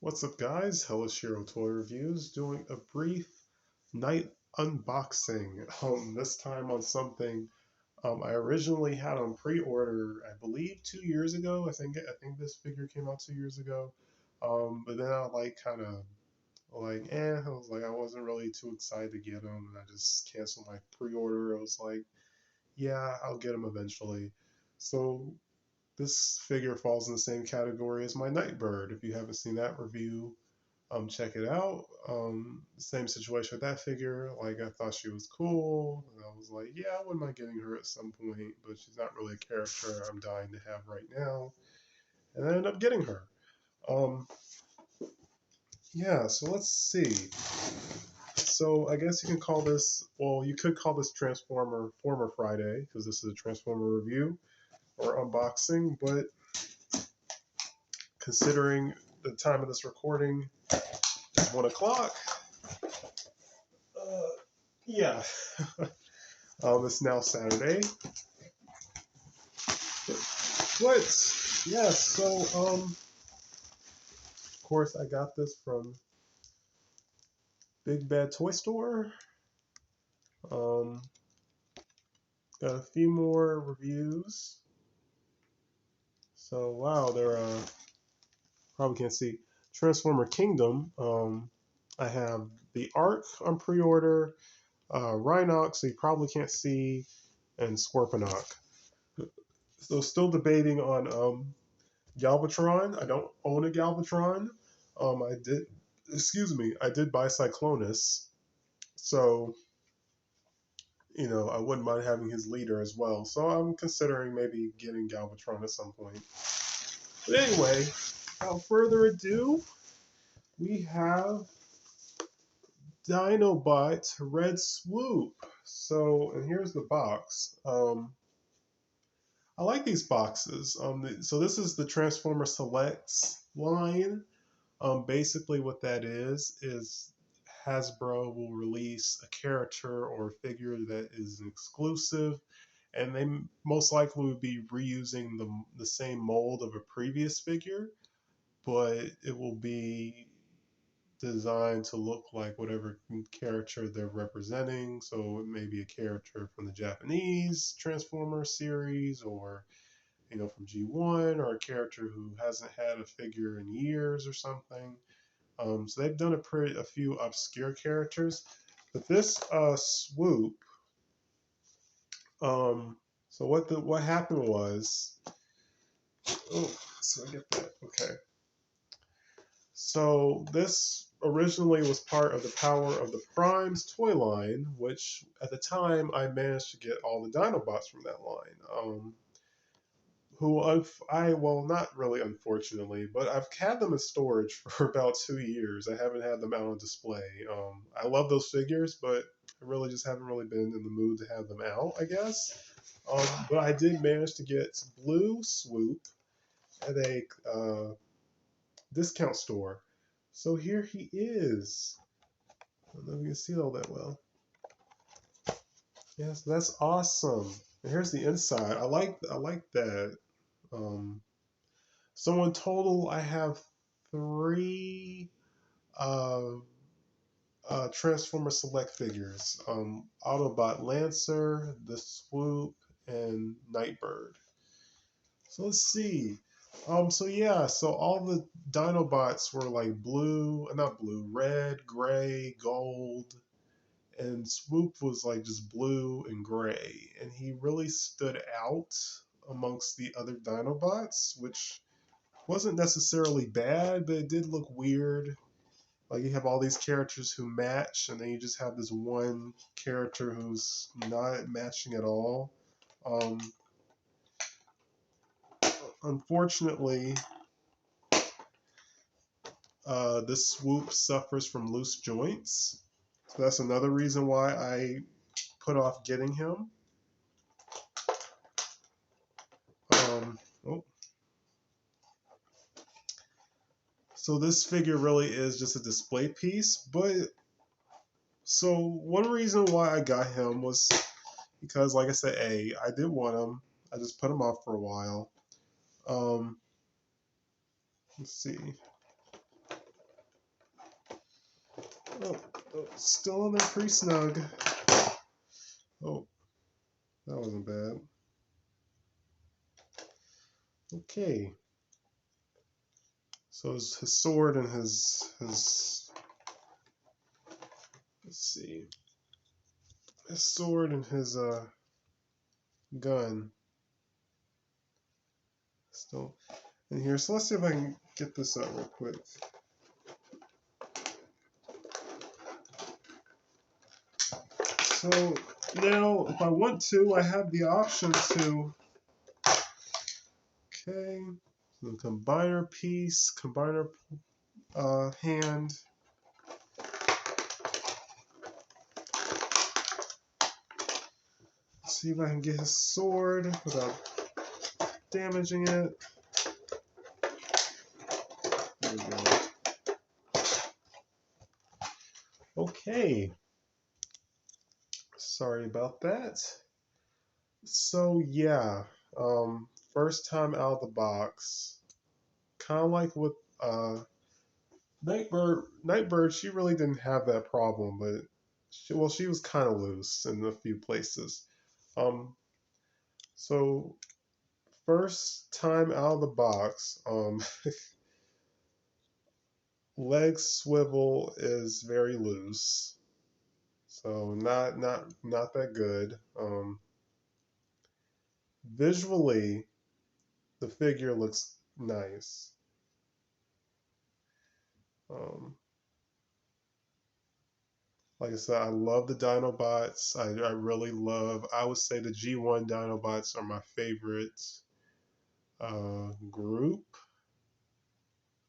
What's up, guys? Helishiro Toy Reviews doing a brief night unboxing. This time on something I originally had on pre-order, I believe 2 years ago. I think this figure came out 2 years ago. But then I I was like I wasn't really too excited to get them, and I just canceled my pre-order. I was like, yeah, I'll get them eventually. So this figure falls in the same category as my Nightbird. If you haven't seen that review, check it out. Same situation with that figure. Like, I thought she was cool, and I was like, yeah, I wouldn't mind getting her at some point, but she's not really a character I'm dying to have right now. And I ended up getting her. Um, yeah, so let's see. So I guess you can call this, well, you could call this Transformer Former Friday, because this is a Transformer review or unboxing, but considering the time of this recording is 1 o'clock, uh, yeah. It's now Saturday. But yeah, so of course I got this from Big Bad Toy Store. Um, got a few more reviews. So wow, they're probably can't see Transformer Kingdom. I have the Arc on pre-order, Rhinox, so you probably can't see, and Scorponok. So still debating on Galvatron. I don't own a Galvatron. I did, excuse me, I did buy Cyclonus, so I wouldn't mind having his leader as well. So I'm considering maybe getting Galvatron at some point. But anyway, without further ado, we have Dinobot Red Swoop. So, and here's the box. I like these boxes. So this is the Transformer Selects line. Basically, what that is Hasbro will release a character or a figure that is an exclusive, and they most likely would be reusing the same mold of a previous figure, but it will be designed to look like whatever character they're representing. So it may be a character from the Japanese Transformer series, or from G1, or a character who hasn't had a figure in years or something. So they've done a few obscure characters, but this swoop. So what happened was, oh, so I get that. Okay. So this originally was part of the Power of the Primes toy line, which at the time I managed to get all the Dinobots from that line. Who well, not really, unfortunately, but I've had them in storage for about 2 years. I haven't had them out on display. I love those figures, but I really just haven't really been in the mood to have them out, I guess. But I did manage to get Blue Swoop at a discount store. So here he is. I don't know if you can see all that well. Yes, that's awesome. And here's the inside. I like that. Um, So in total, I have three uh, Transformer Select figures: Autobot Lancer, the Swoop, and Nightbird. So let's see. So yeah, so all the Dinobots were like blue, not blue, red, gray, gold, and Swoop was like just blue and gray, and he really stood out amongst the other Dinobots, which wasn't necessarily bad, but it did look weird. Like, you have all these characters who match, and then you just have this one character who's not matching at all. Um, Unfortunately, this swoop suffers from loose joints. So that's another reason why I put off getting him. Oh. So this figure really is just a display piece, but so one reason why I got him was because, like I said, I did want him. I just put him off for a while. Let's see. Oh, oh, still in there pre-snug. Oh, that wasn't bad. Okay. So his sword and his let's see, his sword and his gun still in here. So let's see if I can get this out real quick. So now, if I want to, I have the option to. Okay, so the combiner piece, combiner hand. Let's see if I can get his sword without damaging it. There we go. Okay. Sorry about that. So yeah, first time out of the box. Kind of like with Nightbird, she really didn't have that problem, but she was kind of loose in a few places. Um, so first time out of the box, leg swivel is very loose, so not that good. Visually, the figure looks nice. Um, like I said, I love the Dinobots. I really love. I would say the G1 Dinobots are my favorite group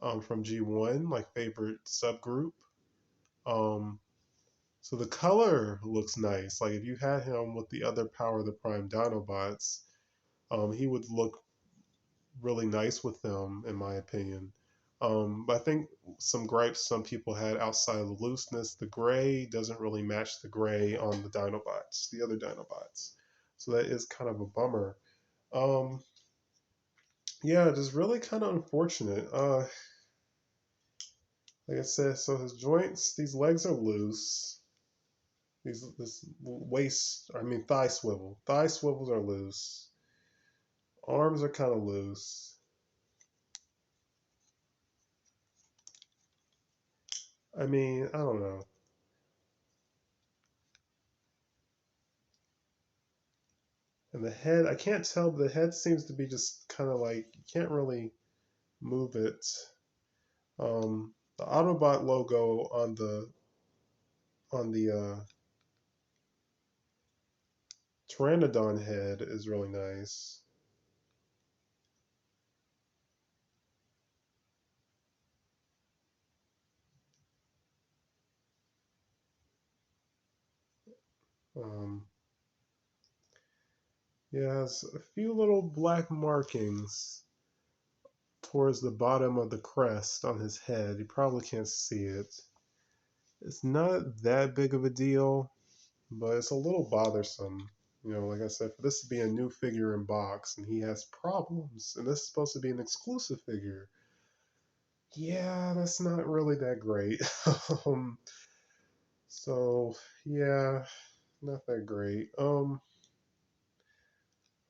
from G1, like favorite subgroup. Um, so the color looks nice. Like if you had him with the other Power of the Prime Dinobots, he would look really nice with them, in my opinion. But I think some gripes some people had outside of the looseness, the gray doesn't really match the gray on the Dinobots, the other Dinobots. So that is kind of a bummer. Um, yeah, just really kind of unfortunate. Like I said, so his joints, these legs are loose. This waist, I mean thigh swivel. Thigh swivels are loose. Arms are kind of loose. I mean, I don't know. And the head, I can't tell, but the head seems to be just kind of like you can't really move it. The Autobot logo on the Pteranodon head is really nice. Um, it has a few little black markings towards the bottom of the crest on his head. You probably can't see it. It's not that big of a deal, but it's a little bothersome. You know, like I said, for this to be a new figure in box and he has problems, and this is supposed to be an exclusive figure, yeah, that's not really that great. um, so yeah, not that great.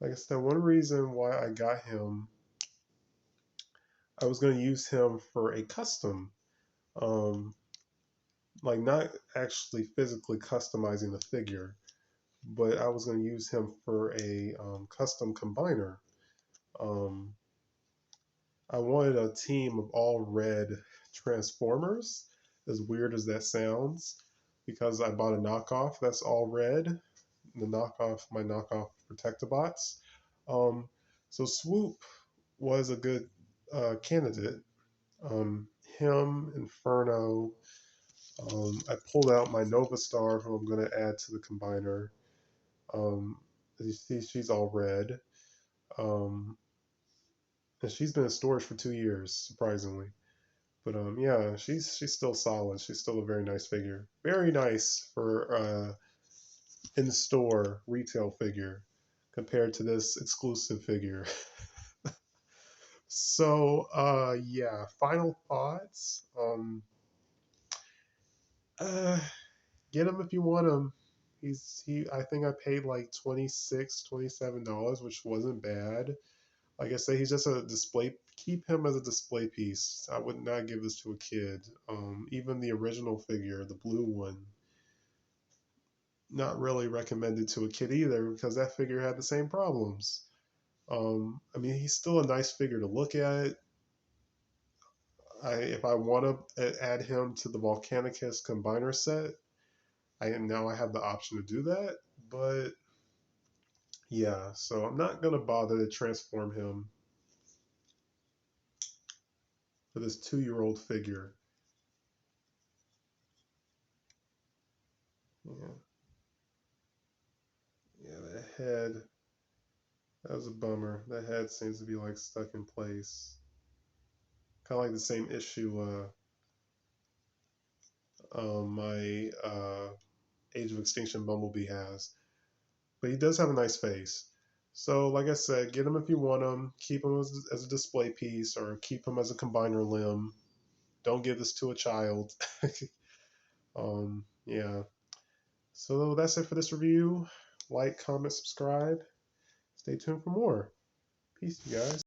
Like I said, one reason why I got him, I was going to use him for a custom. Um, like not actually physically customizing the figure, but I was going to use him for a custom combiner. Um, I wanted a team of all red Transformers, as weird as that sounds, because I bought a knockoff that's all red. My knockoff Protectobots. Um, so Swoop was a good candidate. Him, Inferno. I pulled out my Nova Star, who I'm going to add to the combiner. As you see, she's all red. Um, and she's been in storage for 2 years, surprisingly. But yeah, she's still solid. She's still a very nice figure. Very nice for in store retail figure compared to this exclusive figure. So yeah, final thoughts. Uh, get him if you want him. He. I think I paid like 26, $27, which wasn't bad. Like I say, he's just a display. Keep him as a display piece. I would not give this to a kid. Even the original figure, the blue one, not really recommended to a kid either because that figure had the same problems. I mean, he's still a nice figure to look at. If I want to add him to the Volcanicus combiner set, I have the option to do that. But yeah, so I'm not gonna bother to transform him for this 2-year-old figure. Yeah, yeah, that head. That was a bummer. That head seems to be like stuck in place. Kind of like the same issue my Age of Extinction Bumblebee has. But he does have a nice face. So, like I said, get him if you want him. Keep him as a display piece or keep him as a combiner limb. Don't give this to a child. Yeah. So that's it for this review. Like, comment, subscribe. Stay tuned for more. Peace, you guys.